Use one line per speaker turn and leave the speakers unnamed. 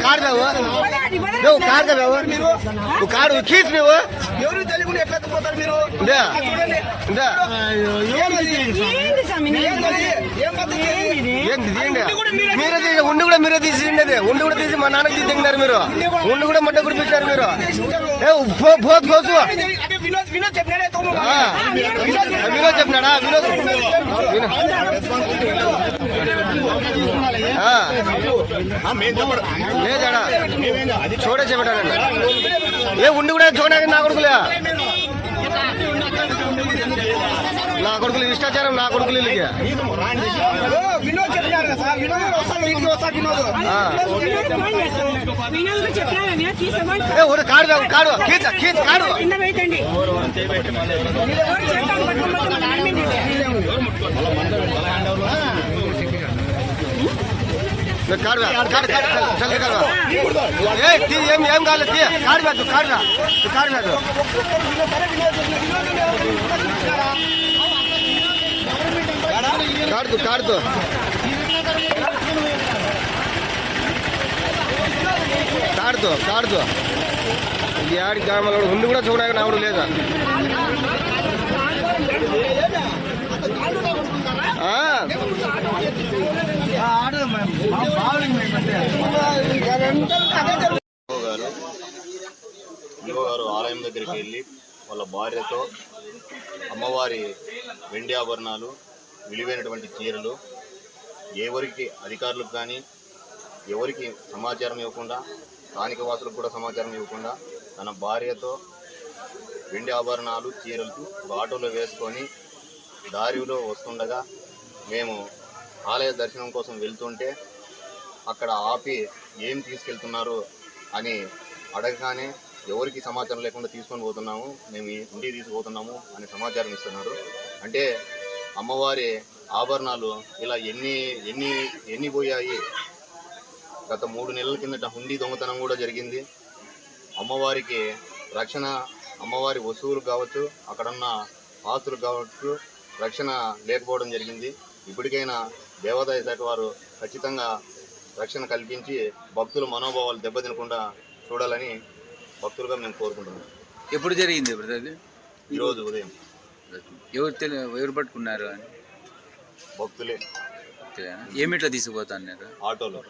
Card card card खींच ఉండి కూడా మీరే తీసిండేది ఉండి కూడా తీసి మా నాన్నకి తీసినారు మీరు ఉండి కూడా మట్ట కుడిపించారు మీరు పోతు కోసు వినోద్ చెప్పినాడా లేదాడా చూడే చెప్పాడండి ఏ ఉండి కూడా చూడడానికి నా కొడుకులే నా కొడుకులు ఇష్టాచారం నా కొడుకులు కాడు కాడు కాడు ఏం కాదు కాడు కాదు కాడు కాడు కాదు కాడుతూ కాడుతూ కాడుతూ కాడుతూ ఇది ఆడి గ్రామాల ఉండి కూడా చూడడానికి నావుడు లేదా
గారు ఆలయం దగ్గరికి వెళ్ళి వాళ్ళ భార్యతో అమ్మవారి వెండి ఆభరణాలు విలువైనటువంటి చీరలు ఎవరికి అధికారులకు కానీ ఎవరికి సమాచారం ఇవ్వకుండా స్థానిక వాసులకు కూడా సమాచారం ఇవ్వకుండా తన భార్యతో వెండి ఆభరణాలు చీరలు ఆటోలో వేసుకొని దారిలో వస్తుండగా మేము ఆలయ దర్శనం కోసం వెళ్తుంటే అక్కడ ఆపి ఏం తీసుకెళ్తున్నారు అని అడగగానే ఎవరికి సమాచారం లేకుండా తీసుకొని పోతున్నాము మేము ఇంటికి తీసుకుపోతున్నాము అని సమాచారం ఇస్తున్నారు. అంటే అమ్మవారి ఆభరణాలు ఇలా ఎన్ని పోయాయి. గత 3 నెలల కిందట హుండీ దొంగతనం కూడా జరిగింది. అమ్మవారికి రక్షణ, అమ్మవారి వస్తువులు కావచ్చు, అక్కడున్న ఆస్తులు కావచ్చు, రక్షణ లేకపోవడం జరిగింది. ఇప్పటికైనా దేవాదాయ శాఖ వారు ఖచ్చితంగా రక్షణ కల్పించి భక్తుల మనోభావాలు దెబ్బతినకుండా చూడాలని భక్తులుగా మేము కోరుకుంటున్నాం.
ఎప్పుడు జరిగింది బ్రదర్?
ఈరోజు ఉదయం.
ఎవరు పట్టుకున్నారు అని?
భక్తులే.
ఏమిట్లా తీసుకుపోతా అన్నారు?
ఆటోలో.